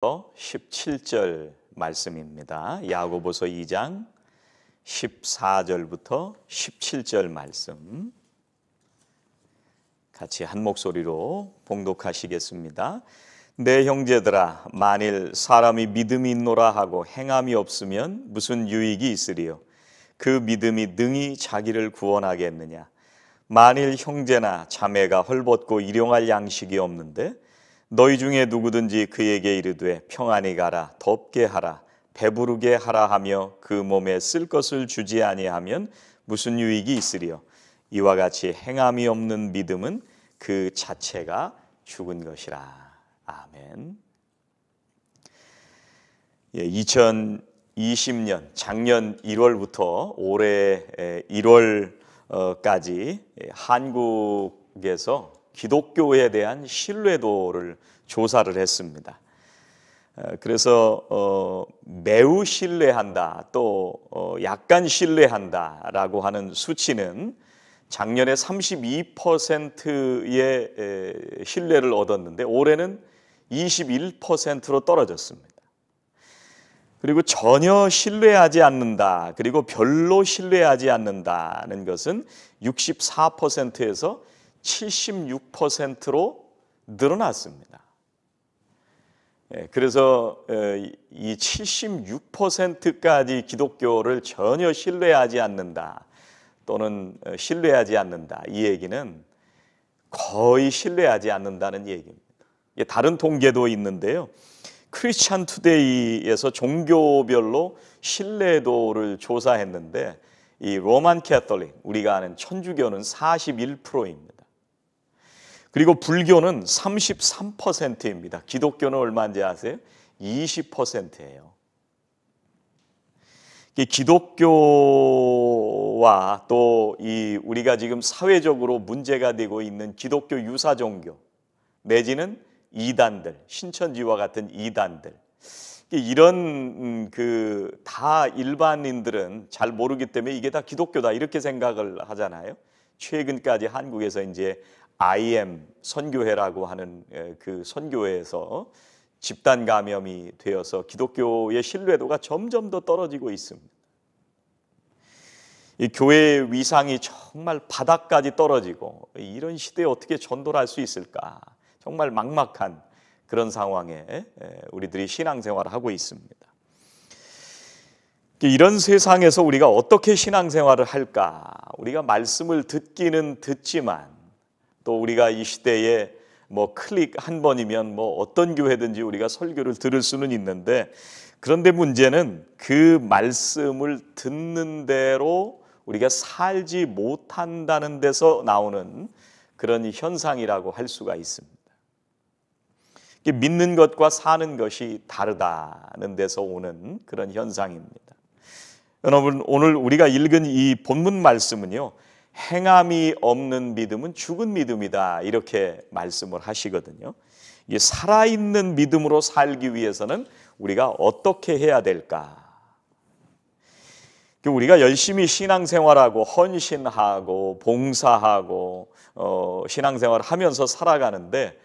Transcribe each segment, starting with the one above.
17절 말씀입니다. 야고보서 2장 14절부터 17절 말씀 같이 한 목소리로 봉독하시겠습니다. 내 형제들아, 만일 사람이 믿음이 있노라 하고 행함이 없으면 무슨 유익이 있으리요? 그 믿음이 능히 자기를 구원하겠느냐? 만일 형제나 자매가 헐벗고 일용할 양식이 없는데 너희 중에 누구든지 그에게 이르되 평안히 가라, 덥게 하라, 배부르게 하라 하며 그 몸에 쓸 것을 주지 아니하면 무슨 유익이 있으리요? 이와 같이 행함이 없는 믿음은 그 자체가 죽은 것이라. 아멘. 2020년 작년 1월부터 올해 1월까지 한국에서 기독교에 대한 신뢰도를 조사를 했습니다. 그래서 매우 신뢰한다, 또 약간 신뢰한다라고 하는 수치는 작년에 32%의 신뢰를 얻었는데 올해는 21%로 떨어졌습니다. 그리고 전혀 신뢰하지 않는다, 그리고 별로 신뢰하지 않는다는 것은 64%에서 76%로 늘어났습니다. 그래서 이 76%까지 기독교를 전혀 신뢰하지 않는다 또는 신뢰하지 않는다, 이 얘기는 거의 신뢰하지 않는다는 얘기입니다. 다른 통계도 있는데요. 크리스천 투데이에서 종교별로 신뢰도를 조사했는데 이 로만 캐톨릭, 우리가 아는 천주교는 41%입니다. 그리고 불교는 33%입니다. 기독교는 얼마인지 아세요? 20%예요. 기독교와 또 우리가 지금 사회적으로 문제가 되고 있는 기독교 유사 종교 내지는 이단들, 신천지와 같은 이단들, 이런 다 일반인들은 잘 모르기 때문에 이게 다 기독교다 이렇게 생각을 하잖아요. 최근까지 한국에서 이제 IM 선교회라고 하는 그 선교회에서 집단 감염이 되어서 기독교의 신뢰도가 점점 더 떨어지고 있습니다. 이 교회의 위상이 정말 바닥까지 떨어지고, 이런 시대에 어떻게 전도를 할 수 있을까? 정말 막막한 그런 상황에 우리들이 신앙생활을 하고 있습니다. 이런 세상에서 우리가 어떻게 신앙생활을 할까? 우리가 말씀을 듣기는 듣지만 또 우리가 이 시대에 클릭 한 번이면 어떤 교회든지 우리가 설교를 들을 수는 있는데, 그런데 문제는 그 말씀을 듣는 대로 우리가 살지 못한다는 데서 나오는 그런 현상이라고 할 수가 있습니다. 믿는 것과 사는 것이 다르다는 데서 오는 그런 현상입니다. 여러분, 오늘 우리가 읽은 이 본문 말씀은요, 행함이 없는 믿음은 죽은 믿음이다 이렇게 말씀을 하시거든요. 이 살아있는 믿음으로 살기 위해서는 우리가 어떻게 해야 될까? 우리가 열심히 신앙생활하고 헌신하고 봉사하고 신앙생활을 하면서 살아가는데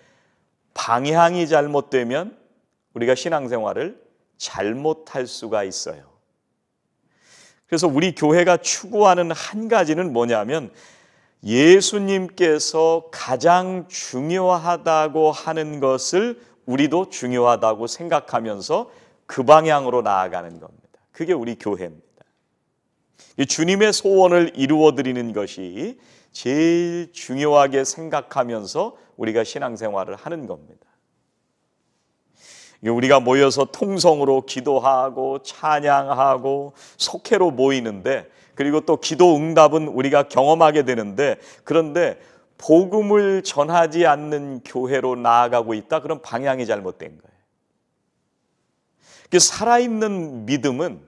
방향이 잘못되면 우리가 신앙생활을 잘못할 수가 있어요. 그래서 우리 교회가 추구하는 한 가지는 뭐냐면, 예수님께서 가장 중요하다고 하는 것을 우리도 중요하다고 생각하면서 그 방향으로 나아가는 겁니다. 그게 우리 교회입니다. 주님의 소원을 이루어드리는 것이 제일 중요하게 생각하면서 우리가 신앙생활을 하는 겁니다. 우리가 모여서 통성으로 기도하고 찬양하고 속회로 모이는데, 그리고 또 기도 응답은 우리가 경험하게 되는데, 그런데 복음을 전하지 않는 교회로 나아가고 있다? 그럼 방향이 잘못된 거예요. 살아있는 믿음은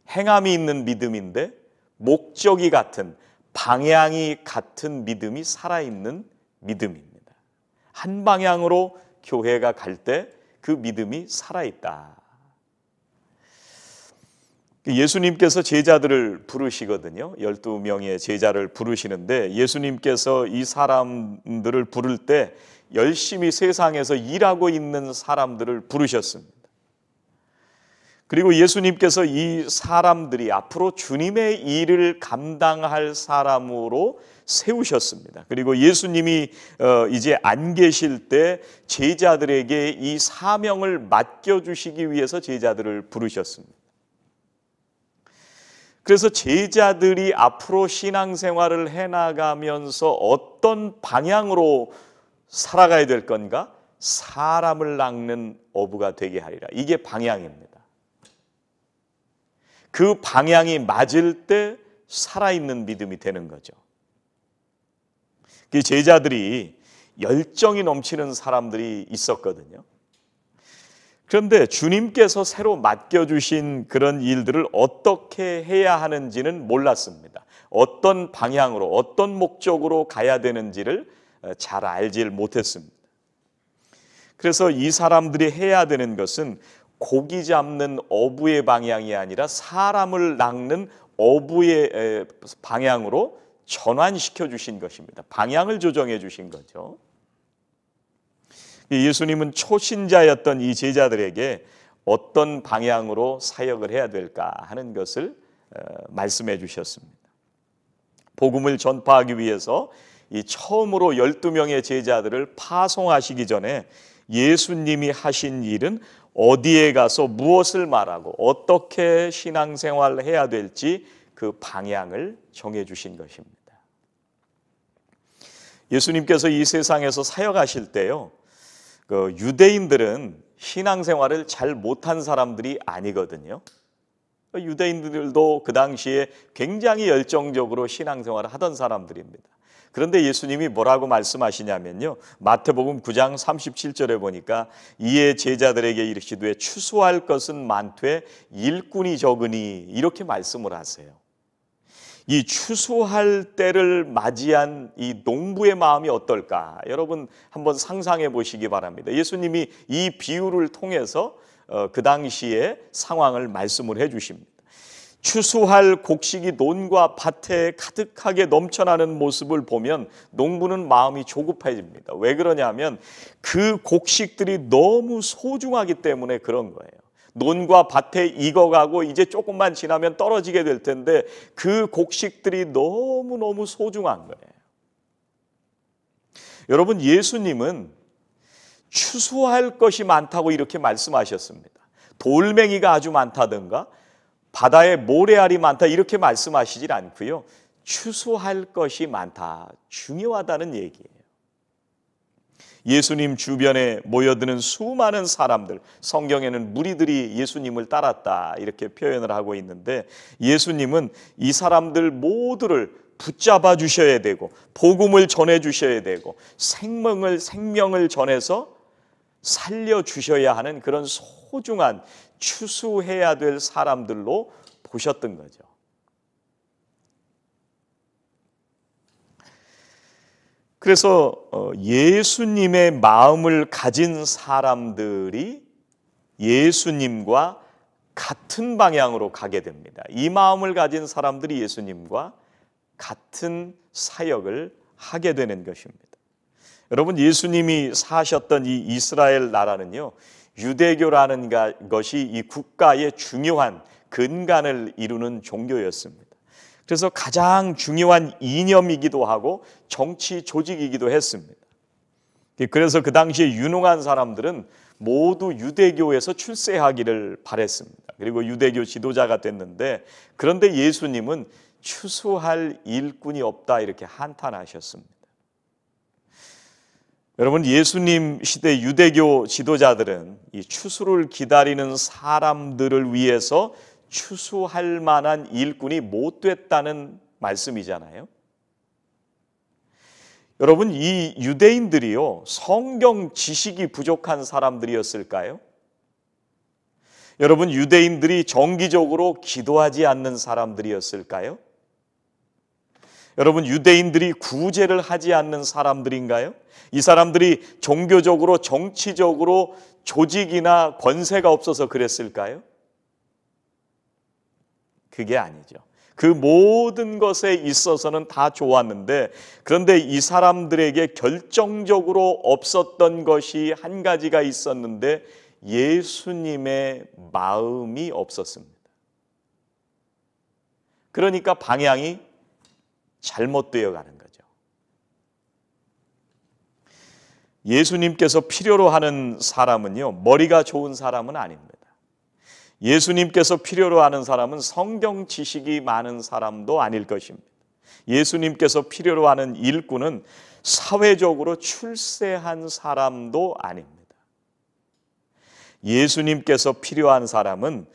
행함이 있는 믿음인데 목적이 같은, 방향이 같은 믿음이 살아있는 믿음입니다. 한 방향으로 교회가 갈 때 그 믿음이 살아있다. 예수님께서 제자들을 부르시거든요. 12명의 제자를 부르시는데 예수님께서 이 사람들을 부를 때 열심히 세상에서 일하고 있는 사람들을 부르셨습니다. 그리고 예수님께서 이 사람들이 앞으로 주님의 일을 감당할 사람으로 세우셨습니다. 그리고 예수님이 이제 안 계실 때 제자들에게 이 사명을 맡겨주시기 위해서 제자들을 부르셨습니다. 그래서 제자들이 앞으로 신앙생활을 해나가면서 어떤 방향으로 살아가야 될 건가? 사람을 낚는 어부가 되게 하리라. 이게 방향입니다. 그 방향이 맞을 때 살아있는 믿음이 되는 거죠. 그 제자들이 열정이 넘치는 사람들이 있었거든요. 그런데 주님께서 새로 맡겨주신 그런 일들을 어떻게 해야 하는지는 몰랐습니다. 어떤 방향으로, 어떤 목적으로 가야 되는지를 잘 알질 못했습니다. 그래서 이 사람들이 해야 되는 것은 고기 잡는 어부의 방향이 아니라 사람을 낚는 어부의 방향으로 전환시켜 주신 것입니다. 방향을 조정해 주신 거죠. 예수님은 초신자였던 이 제자들에게 어떤 방향으로 사역을 해야 될까 하는 것을 말씀해 주셨습니다. 복음을 전파하기 위해서 이 처음으로 12명의 제자들을 파송하시기 전에 예수님이 하신 일은 어디에 가서 무엇을 말하고 어떻게 신앙생활을 해야 될지 그 방향을 정해 주신 것입니다. 예수님께서 이 세상에서 사역하실 때요, 그 유대인들은 신앙생활을 잘 못한 사람들이 아니거든요. 유대인들도 그 당시에 굉장히 열정적으로 신앙생활을 하던 사람들입니다. 그런데 예수님이 뭐라고 말씀하시냐면요, 마태복음 9장 37절에 보니까 이에 제자들에게 이르시되 추수할 것은 많되 일꾼이 적으니 이렇게 말씀을 하세요. 이 추수할 때를 맞이한 이 농부의 마음이 어떨까? 여러분 한번 상상해 보시기 바랍니다. 예수님이 이 비유를 통해서 그 당시의 상황을 말씀을 해 주십니다. 추수할 곡식이 논과 밭에 가득하게 넘쳐나는 모습을 보면 농부는 마음이 조급해집니다. 왜 그러냐면 그 곡식들이 너무 소중하기 때문에 그런 거예요. 논과 밭에 익어가고 이제 조금만 지나면 떨어지게 될 텐데 그 곡식들이 너무너무 소중한 거예요. 여러분, 예수님은 추수할 것이 많다고 이렇게 말씀하셨습니다. 돌멩이가 아주 많다든가 바다에 모래알이 많다 이렇게 말씀하시질 않고요, 추수할 것이 많다, 중요하다는 얘기예요. 예수님 주변에 모여드는 수많은 사람들, 성경에는 무리들이 예수님을 따랐다 이렇게 표현을 하고 있는데 예수님은 이 사람들 모두를 붙잡아 주셔야 되고 복음을 전해 주셔야 되고 생명을 전해서 살려 주셔야 하는 그런 소중한 추수해야 될 사람들로 보셨던 거죠. 그래서 예수님의 마음을 가진 사람들이 예수님과 같은 방향으로 가게 됩니다. 이 마음을 가진 사람들이 예수님과 같은 사역을 하게 되는 것입니다. 여러분, 예수님이 사셨던 이 이스라엘 나라는요, 유대교라는 것이 이 국가의 중요한 근간을 이루는 종교였습니다. 그래서 가장 중요한 이념이기도 하고 정치 조직이기도 했습니다. 그래서 그 당시에 유능한 사람들은 모두 유대교에서 출세하기를 바랬습니다. 그리고 유대교 지도자가 됐는데, 그런데 예수님은 추수할 일꾼이 없다 이렇게 한탄하셨습니다. 여러분, 예수님 시대 유대교 지도자들은 이 추수를 기다리는 사람들을 위해서 추수할 만한 일꾼이 못 됐다는 말씀이잖아요. 여러분, 이 유대인들이요, 성경 지식이 부족한 사람들이었을까요? 여러분, 유대인들이 정기적으로 기도하지 않는 사람들이었을까요? 여러분, 유대인들이 구제를 하지 않는 사람들인가요? 이 사람들이 종교적으로 정치적으로 조직이나 권세가 없어서 그랬을까요? 그게 아니죠. 그 모든 것에 있어서는 다 좋았는데, 그런데 이 사람들에게 결정적으로 없었던 것이 한 가지가 있었는데, 예수님의 마음이 없었습니다. 그러니까 방향이 잘못되어 가는 거죠. 예수님께서 필요로 하는 사람은요, 머리가 좋은 사람은 아닙니다. 예수님께서 필요로 하는 사람은 성경 지식이 많은 사람도 아닐 것입니다. 예수님께서 필요로 하는 일꾼은 사회적으로 출세한 사람도 아닙니다. 예수님께서 필요한 사람은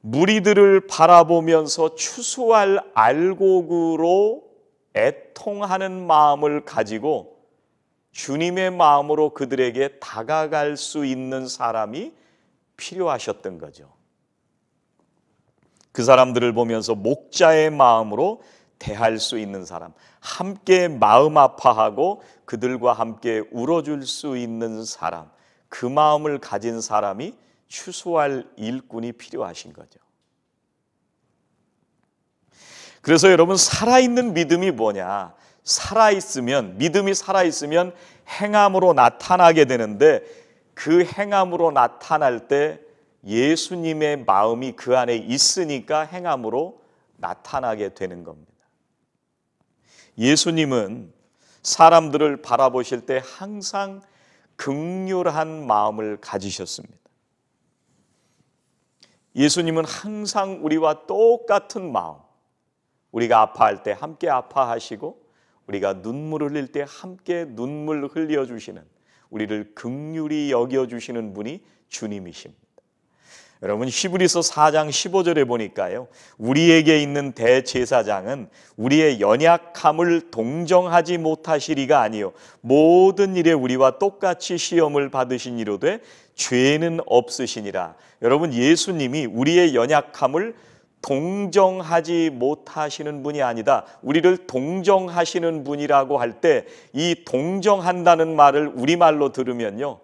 무리들을 바라보면서 추수할 알곡으로 애통하는 마음을 가지고 주님의 마음으로 그들에게 다가갈 수 있는 사람이 필요하셨던 거죠. 그 사람들을 보면서 목자의 마음으로 대할 수 있는 사람, 함께 마음 아파하고 그들과 함께 울어줄 수 있는 사람, 그 마음을 가진 사람이 추수할 일꾼이 필요하신 거죠. 그래서 여러분, 살아있는 믿음이 뭐냐? 믿음이 살아있으면 행함으로 나타나게 되는데, 그 행함으로 나타날 때 예수님의 마음이 그 안에 있으니까 행함으로 나타나게 되는 겁니다. 예수님은 사람들을 바라보실 때 항상 긍휼한 마음을 가지셨습니다. 예수님은 항상 우리와 똑같은 마음, 우리가 아파할 때 함께 아파하시고 우리가 눈물을 흘릴 때 함께 눈물 흘려주시는, 우리를 긍휼히 여겨주시는 분이 주님이십니다. 여러분, 히브리서 4장 15절에 보니까요, 우리에게 있는 대제사장은 우리의 연약함을 동정하지 못하시리가 아니요 모든 일에 우리와 똑같이 시험을 받으시니로되 죄는 없으시니라. 여러분, 예수님이 우리의 연약함을 동정하지 못하시는 분이 아니다, 우리를 동정하시는 분이라고 할 때, 이 동정한다는 말을 우리말로 들으면요,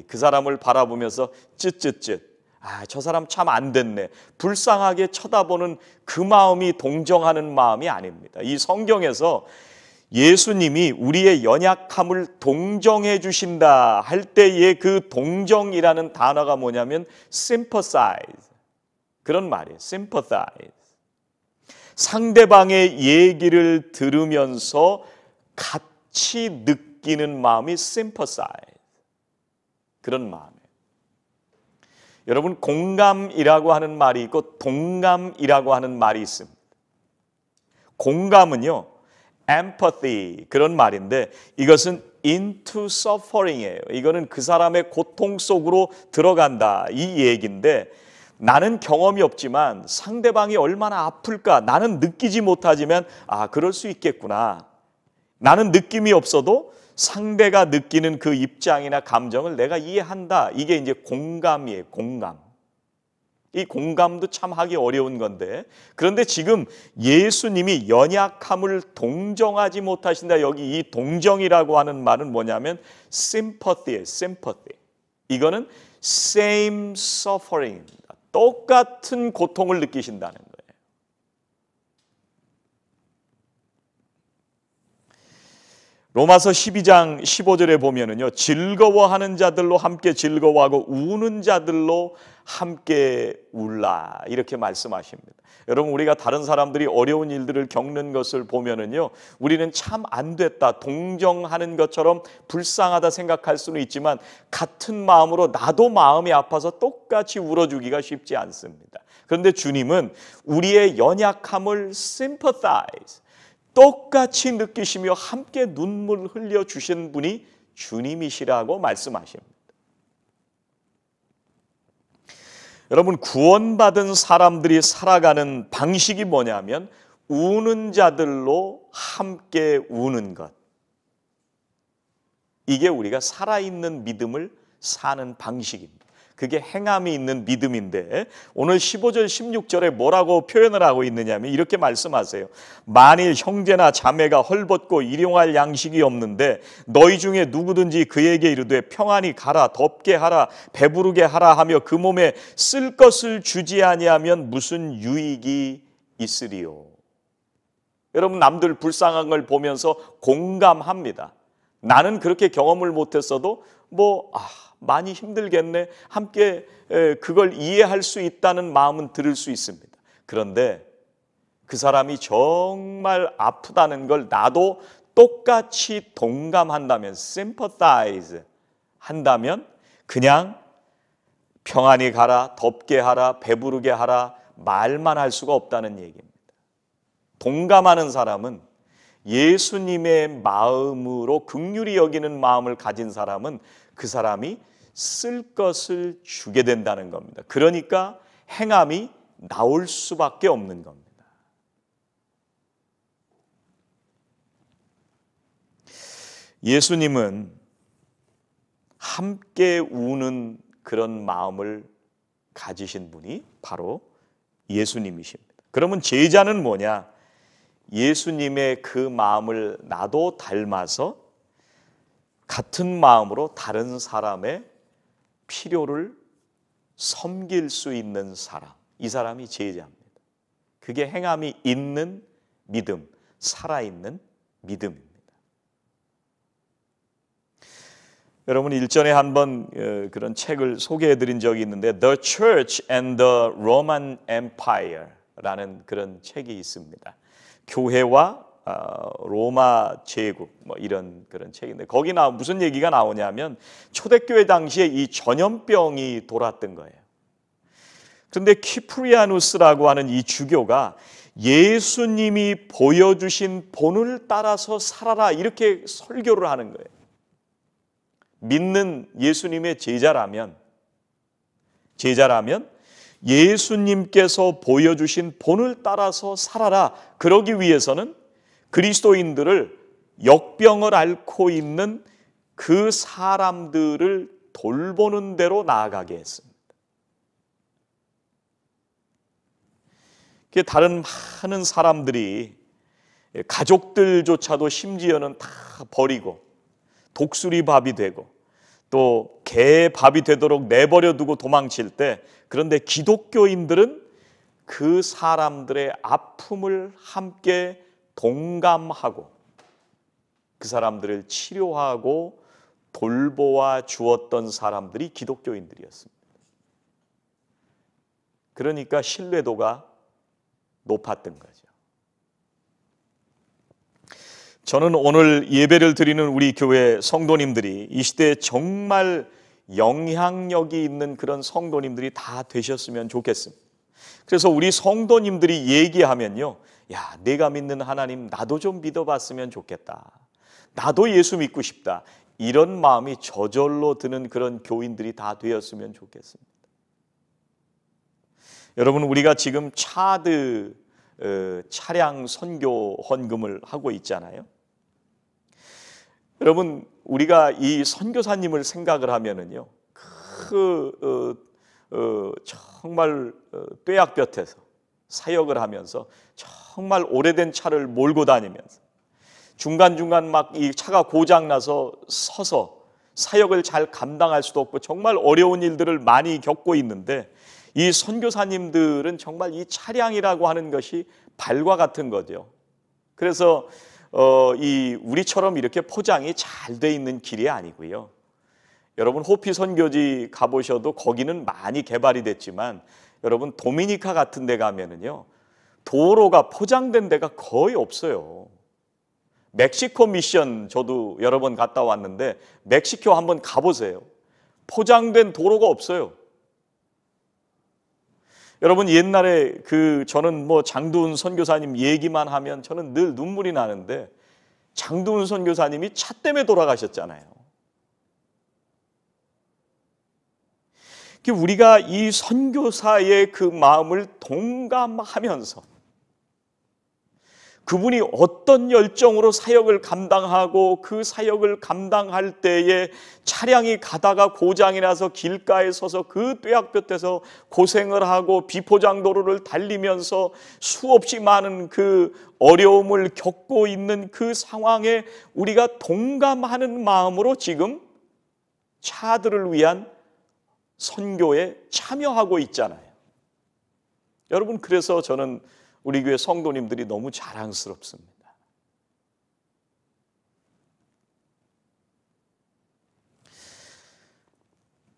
그 사람을 바라보면서 쯧쯧쯧, 저 사람 참 안 됐네, 불쌍하게 쳐다보는 그 마음이 동정하는 마음이 아닙니다. 이 성경에서 예수님이 우리의 연약함을 동정해 주신다 할 때의 그 동정이라는 단어가 뭐냐면 sympathize, 그런 말이에요. sympathize. 상대방의 얘기를 들으면서 같이 느끼는 마음이 sympathize, 그런 마음이에요. 여러분, 공감이라고 하는 말이 있고 동감이라고 하는 말이 있습니다. 공감은요, empathy, 그런 말인데, 이것은 into suffering이에요. 이거는 그 사람의 고통 속으로 들어간다, 이 얘기인데, 나는 경험이 없지만 상대방이 얼마나 아플까 나는 느끼지 못하지만 그럴 수 있겠구나, 나는 느낌이 없어도 상대가 느끼는 그 입장이나 감정을 내가 이해한다, 이게 이제 공감이에요. 공감. 이 공감도 참 하기 어려운 건데, 그런데 지금 예수님이 연약함을 동정하지 못하신다, 여기 이 동정이라고 하는 말은 뭐냐면 sympathy예요. sympathy. 이거는 same suffering입니다. 똑같은 고통을 느끼신다는 거예요. 로마서 12장 15절에 보면은요, 즐거워하는 자들로 함께 즐거워하고 우는 자들로 함께 울라, 이렇게 말씀하십니다. 여러분, 우리가 다른 사람들이 어려운 일들을 겪는 것을 보면은요, 우리는 참 안 됐다, 동정하는 것처럼 불쌍하다 생각할 수는 있지만, 같은 마음으로 나도 마음이 아파서 똑같이 울어주기가 쉽지 않습니다. 그런데 주님은 우리의 연약함을 sympathize, 똑같이 느끼시며 함께 눈물 흘려 주신 분이 주님이시라고 말씀하십니다. 여러분, 구원받은 사람들이 살아가는 방식이 뭐냐면 우는 자들로 함께 우는 것. 이게 우리가 살아있는 믿음을 사는 방식입니다. 그게 행함이 있는 믿음인데 오늘 15절 16절에 뭐라고 표현을 하고 있느냐면 이렇게 말씀하세요. 만일 형제나 자매가 헐벗고 일용할 양식이 없는데 너희 중에 누구든지 그에게 이르되 평안히 가라 덥게 하라 배부르게 하라 하며 그 몸에 쓸 것을 주지 아니하면 무슨 유익이 있으리요. 여러분, 남들 불쌍한 걸 보면서 공감합니다. 나는 그렇게 경험을 못했어도 많이 힘들겠네. 함께 그걸 이해할 수 있다는 마음은 들을 수 있습니다. 그런데 그 사람이 정말 아프다는 걸 나도 똑같이 동감한다면, sympathize 한다면 그냥 평안히 가라, 덥게 하라, 배부르게 하라 말만 할 수가 없다는 얘기입니다. 동감하는 사람은, 예수님의 마음으로 긍휼히 여기는 마음을 가진 사람은 그 사람이 쓸 것을 주게 된다는 겁니다. 그러니까 행함이 나올 수밖에 없는 겁니다. 예수님은 함께 우는 그런 마음을 가지신 분이 바로 예수님이십니다. 그러면 제자는 뭐냐? 예수님의 그 마음을 나도 닮아서 같은 마음으로 다른 사람의 필요를 섬길 수 있는 사람, 이 사람이 제자입니다. 그게 행함이 있는 믿음, 살아있는 믿음입니다. 여러분, 일전에 한번 그런 책을 소개해드린 적이 있는데 The Church and the Roman Empire라는 그런 책이 있습니다. 교회와 로마 제국 이런 그런 책인데 거기 무슨 얘기가 나오냐면 초대교회 당시에 이 전염병이 돌았던 거예요. 그런데 키프리아누스라고 하는 이 주교가 예수님이 보여주신 본을 따라서 살아라 이렇게 설교를 하는 거예요. 믿는 예수님의 제자라면 예수님께서 보여주신 본을 따라서 살아라. 그러기 위해서는 그리스도인들을 역병을 앓고 있는 그 사람들을 돌보는 대로 나아가게 했습니다. 다른 많은 사람들이 가족들조차도 심지어는 다 버리고 독수리 밥이 되고 또 개 밥이 되도록 내버려 두고 도망칠 때, 그런데 기독교인들은 그 사람들의 아픔을 함께 동감하고 그 사람들을 치료하고 돌보아 주었던 사람들이 기독교인들이었습니다. 그러니까 신뢰도가 높았던 거죠. 저는 오늘 예배를 드리는 우리 교회 성도님들이 이 시대에 정말 영향력이 있는 그런 성도님들이 다 되셨으면 좋겠습니다. 그래서 우리 성도님들이 얘기하면요, 야, 내가 믿는 하나님 나도 좀 믿어봤으면 좋겠다. 나도 예수 믿고 싶다. 이런 마음이 저절로 드는 그런 교인들이 다 되었으면 좋겠습니다. 여러분, 우리가 지금 차드 차량 선교 헌금을 하고 있잖아요. 여러분, 우리가 이 선교사님을 생각을 하면은요, 정말 뙤약볕에서 사역을 하면서 정말 오래된 차를 몰고 다니면서 중간중간 막 이 차가 고장나서 서서 사역을 잘 감당할 수도 없고 정말 어려운 일들을 많이 겪고 있는데, 이 선교사님들은 정말 이 차량이라고 하는 것이 발과 같은 거죠. 그래서 우리처럼 이렇게 포장이 잘 돼 있는 길이 아니고요. 여러분, 호피 선교지 가보셔도 거기는 많이 개발이 됐지만 여러분, 도미니카 같은 데 가면은요, 도로가 포장된 데가 거의 없어요. 멕시코 미션 저도 여러 번 갔다 왔는데 멕시코 한번 가보세요. 포장된 도로가 없어요. 여러분, 옛날에 저는 장두훈 선교사님 얘기만 하면 저는 늘 눈물이 나는데, 장두훈 선교사님이 차 때문에 돌아가셨잖아요. 우리가 이 선교사의 그 마음을 동감하면서 그분이 어떤 열정으로 사역을 감당하고 그 사역을 감당할 때에 차량이 가다가 고장이 나서 길가에 서서 그 뙤약볕에서 고생을 하고 비포장도로를 달리면서 수없이 많은 그 어려움을 겪고 있는 그 상황에 우리가 동감하는 마음으로 지금 차들을 위한 선교에 참여하고 있잖아요. 여러분, 그래서 저는 우리 교회 성도님들이 너무 자랑스럽습니다.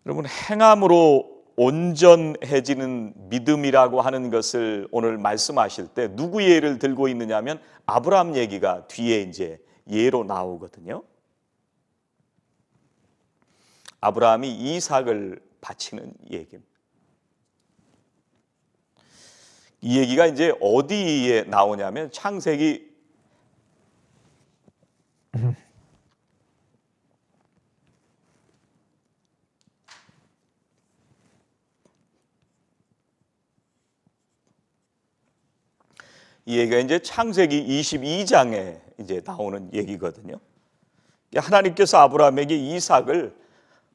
여러분, 행함으로 온전해지는 믿음이라고 하는 것을 오늘 말씀하실 때 누구 예를 들고 있느냐 하면 아브라함 얘기가 뒤에 이제 예로 나오거든요. 아브라함이 이삭을 바치는 얘기입니다. 이 얘기가 이제 어디에 나오냐면 창세기 22장에 이제 나오는 얘기거든요. 하나님께서 아브라함에게 이삭을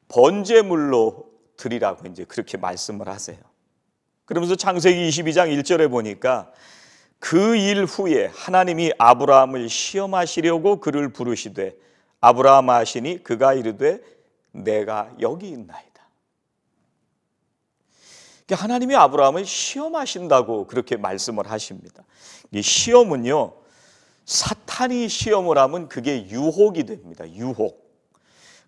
번제물로 드리라고 이제 그렇게 말씀을 하세요. 그러면서 창세기 22장 1절에 보니까 그 일 후에 하나님이 아브라함을 시험하시려고 그를 부르시되 아브라함 하시니 그가 이르되 내가 여기 있나이다. 하나님이 아브라함을 시험하신다고 그렇게 말씀을 하십니다. 이 시험은요, 사탄이 시험을 하면 그게 유혹이 됩니다. 유혹.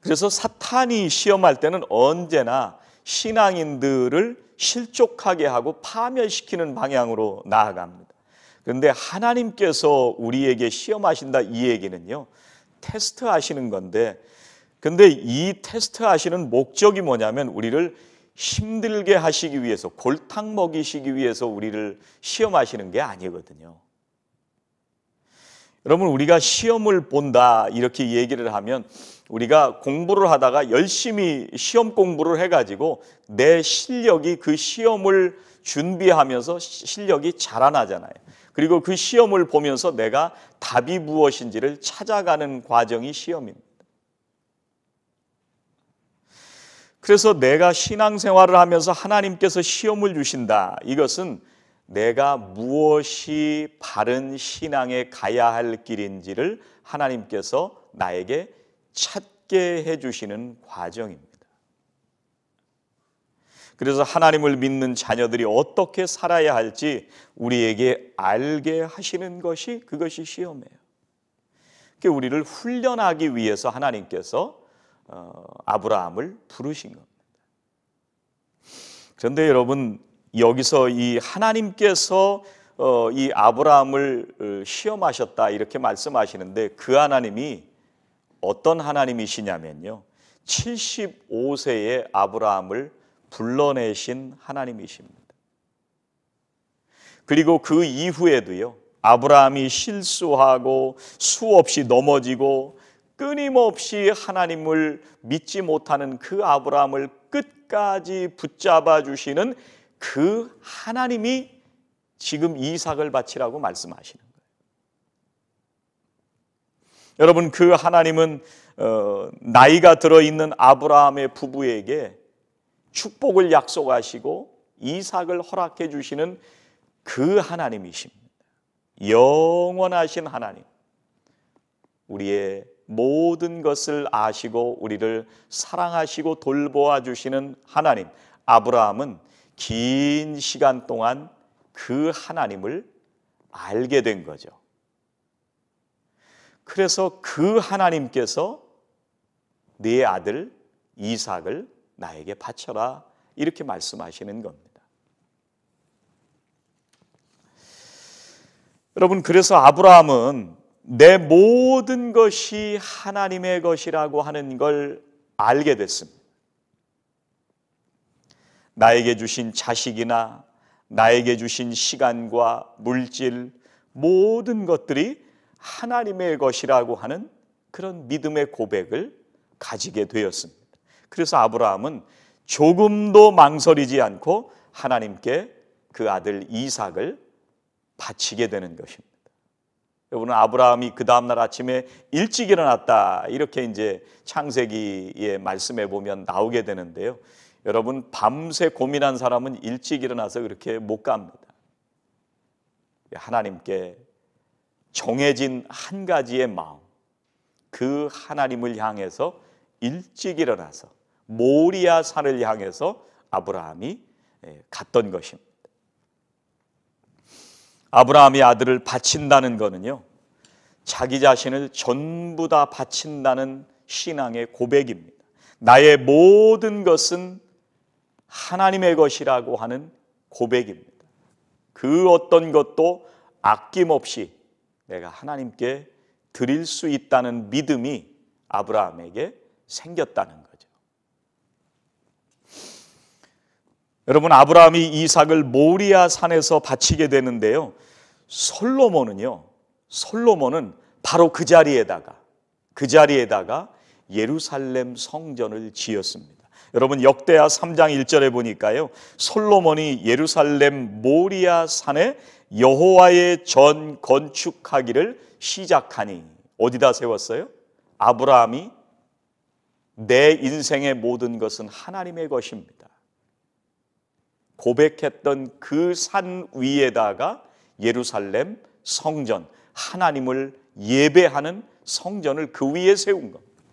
그래서 사탄이 시험할 때는 언제나 신앙인들을 실족하게 하고 파멸시키는 방향으로 나아갑니다. 그런데 하나님께서 우리에게 시험하신다 이 얘기는요, 테스트 하시는 건데, 근데 이 테스트 하시는 목적이 뭐냐면 우리를 힘들게 하시기 위해서, 골탕 먹이시기 위해서 우리를 시험하시는 게 아니거든요. 여러분, 우리가 시험을 본다 이렇게 얘기를 하면 우리가 공부를 하다가 열심히 시험 공부를 해가지고 내 실력이 그 시험을 준비하면서 실력이 자라나잖아요. 그리고 그 시험을 보면서 내가 답이 무엇인지를 찾아가는 과정이 시험입니다. 그래서 내가 신앙생활을 하면서 하나님께서 시험을 주신다. 이것은 내가 무엇이 바른 신앙에 가야 할 길인지를 하나님께서 나에게 찾게 해주시는 과정입니다. 그래서 하나님을 믿는 자녀들이 어떻게 살아야 할지 우리에게 알게 하시는 것이 그것이 시험이에요. 우리를 훈련하기 위해서 하나님께서 아브라함을 부르신 겁니다. 그런데 여러분, 여기서 이 하나님께서 이 아브라함을 시험하셨다 이렇게 말씀하시는데 그 하나님이 어떤 하나님이시냐면요, 75세의 아브라함을 불러내신 하나님이십니다. 그리고 그 이후에도요, 아브라함이 실수하고 수없이 넘어지고 끊임없이 하나님을 믿지 못하는 그 아브라함을 끝까지 붙잡아 주시는 그 하나님이 지금 이삭을 바치라고 말씀하시는 거예요. 여러분, 그 하나님은 나이가 들어있는 아브라함의 부부에게 축복을 약속하시고 이삭을 허락해 주시는 그 하나님이십니다. 영원하신 하나님, 우리의 모든 것을 아시고 우리를 사랑하시고 돌보아 주시는 하나님, 아브라함은 긴 시간 동안 그 하나님을 알게 된 거죠. 그래서 그 하나님께서 네 아들 이삭을 나에게 바쳐라 이렇게 말씀하시는 겁니다. 여러분, 그래서 아브라함은 내 모든 것이 하나님의 것이라고 하는 걸 알게 됐습니다. 나에게 주신 자식이나 나에게 주신 시간과 물질, 모든 것들이 하나님의 것이라고 하는 그런 믿음의 고백을 가지게 되었습니다. 그래서 아브라함은 조금도 망설이지 않고 하나님께 그 아들 이삭을 바치게 되는 것입니다. 여러분, 아브라함이 그 다음날 아침에 일찍 일어났다, 이렇게 이제 창세기의 말씀에 보면 나오게 되는데요. 여러분, 밤새 고민한 사람은 일찍 일어나서 그렇게 못 갑니다. 하나님께 정해진 한 가지의 마음, 그 하나님을 향해서 일찍 일어나서 모리아 산을 향해서 아브라함이 갔던 것입니다. 아브라함이 아들을 바친다는 것은요, 자기 자신을 전부 다 바친다는 신앙의 고백입니다. 나의 모든 것은 하나님의 것이라고 하는 고백입니다. 그 어떤 것도 아낌없이 내가 하나님께 드릴 수 있다는 믿음이 아브라함에게 생겼다는 거죠. 여러분, 아브라함이 이삭을 모리아 산에서 바치게 되는데요, 솔로몬은 바로 그 자리에다가 예루살렘 성전을 지었습니다. 여러분, 역대하 3장 1절에 보니까요, 솔로몬이 예루살렘 모리아 산에 여호와의 전 건축하기를 시작하니, 어디다 세웠어요? 아브라함이 내 인생의 모든 것은 하나님의 것입니다 고백했던 그 산 위에다가 예루살렘 성전, 하나님을 예배하는 성전을 그 위에 세운 겁니다.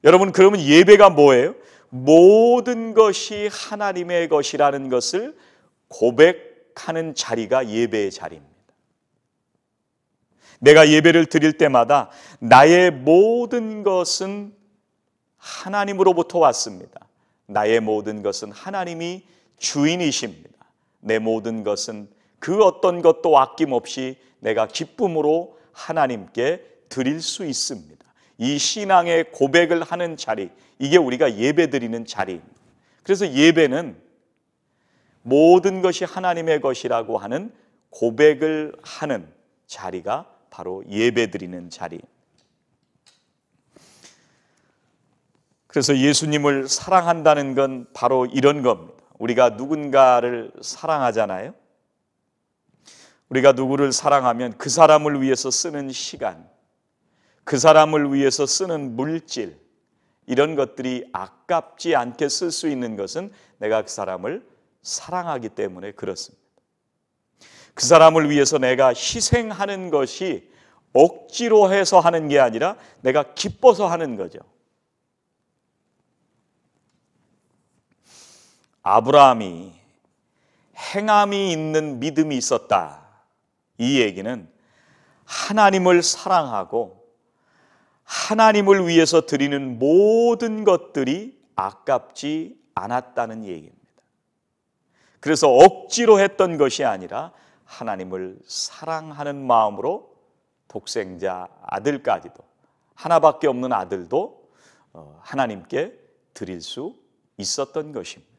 여러분, 그러면 예배가 뭐예요? 모든 것이 하나님의 것이라는 것을 고백하는 자리가 예배의 자리입니다. 내가 예배를 드릴 때마다 나의 모든 것은 하나님으로부터 왔습니다. 나의 모든 것은 하나님이 주인이십니다. 내 모든 것은 그 어떤 것도 아낌없이 내가 기쁨으로 하나님께 드릴 수 있습니다. 이 신앙의 고백을 하는 자리, 이게 우리가 예배 드리는 자리입니다. 그래서 예배는 모든 것이 하나님의 것이라고 하는 고백을 하는 자리가 바로 예배 드리는 자리입니다. 그래서 예수님을 사랑한다는 건 바로 이런 겁니다. 우리가 누군가를 사랑하잖아요. 우리가 누구를 사랑하면 그 사람을 위해서 쓰는 시간, 그 사람을 위해서 쓰는 물질, 이런 것들이 아깝지 않게 쓸 수 있는 것은 내가 그 사람을 사랑하기 때문에 그렇습니다. 그 사람을 위해서 내가 희생하는 것이 억지로 해서 하는 게 아니라 내가 기뻐서 하는 거죠. 아브라함이 행함이 있는 믿음이 있었다, 이 얘기는 하나님을 사랑하고 하나님을 위해서 드리는 모든 것들이 아깝지 않았다는 얘기입니다. 그래서 억지로 했던 것이 아니라 하나님을 사랑하는 마음으로 독생자 아들까지도, 하나밖에 없는 아들도 하나님께 드릴 수 있었던 것입니다.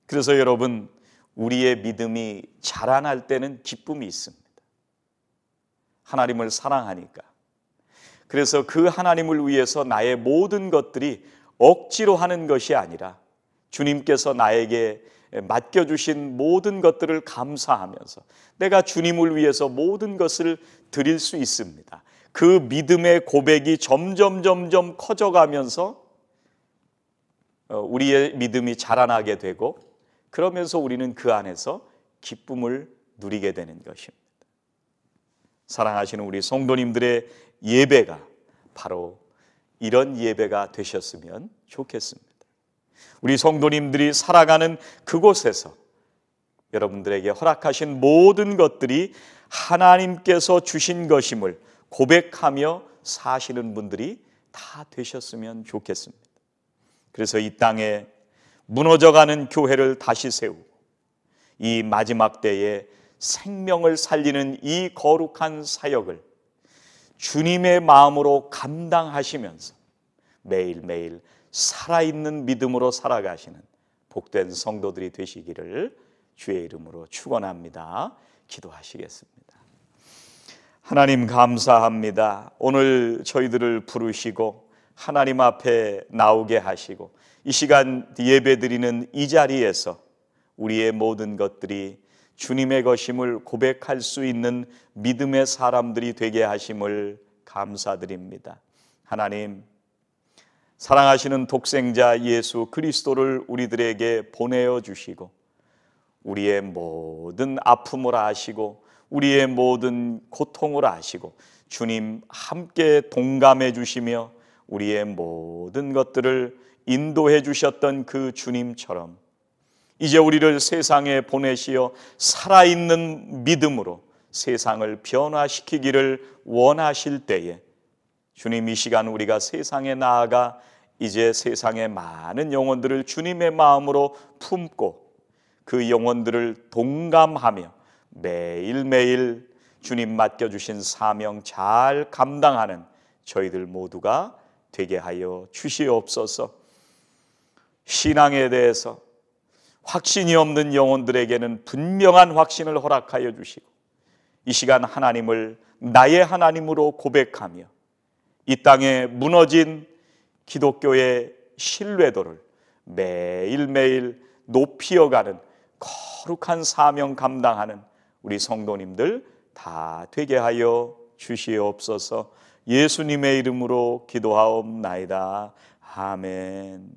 그래서 여러분, 우리의 믿음이 자라날 때는 기쁨이 있습니다. 하나님을 사랑하니까. 그래서 그 하나님을 위해서 나의 모든 것들이 억지로 하는 것이 아니라 주님께서 나에게 맡겨주신 모든 것들을 감사하면서 내가 주님을 위해서 모든 것을 드릴 수 있습니다. 그 믿음의 고백이 점점 커져가면서 우리의 믿음이 자라나게 되고, 그러면서 우리는 그 안에서 기쁨을 누리게 되는 것입니다. 사랑하시는 우리 성도님들의 예배가 바로 이런 예배가 되셨으면 좋겠습니다. 우리 성도님들이 살아가는 그곳에서 여러분들에게 허락하신 모든 것들이 하나님께서 주신 것임을 고백하며 사시는 분들이 다 되셨으면 좋겠습니다. 그래서 이 땅에 무너져가는 교회를 다시 세우고 이 마지막 때에 생명을 살리는 이 거룩한 사역을 주님의 마음으로 감당하시면서 매일매일 살아있는 믿음으로 살아가시는 복된 성도들이 되시기를 주의 이름으로 축원합니다. 기도하시겠습니다. 하나님, 감사합니다. 오늘 저희들을 부르시고 하나님 앞에 나오게 하시고 이 시간 예배드리는 이 자리에서 우리의 모든 것들이 주님의 것임을 고백할 수 있는 믿음의 사람들이 되게 하심을 감사드립니다. 하나님, 사랑하시는 독생자 예수 그리스도를 우리들에게 보내어 주시고 우리의 모든 아픔을 아시고 우리의 모든 고통을 아시고 주님 함께 동감해 주시며 우리의 모든 것들을 인도해 주셨던 그 주님처럼 이제 우리를 세상에 보내시어 살아있는 믿음으로 세상을 변화시키기를 원하실 때에 주님, 이 시간 우리가 세상에 나아가 이제 세상의 많은 영혼들을 주님의 마음으로 품고 그 영혼들을 동감하며 매일매일 주님 맡겨주신 사명 잘 감당하는 저희들 모두가 되게 하여 주시옵소서. 신앙에 대해서 확신이 없는 영혼들에게는 분명한 확신을 허락하여 주시고 이 시간 하나님을 나의 하나님으로 고백하며 이 땅에 무너진 기독교의 신뢰도를 매일매일 높이어가는 거룩한 사명 감당하는 우리 성도님들 다 되게 하여 주시옵소서. 예수님의 이름으로 기도하옵나이다. 아멘.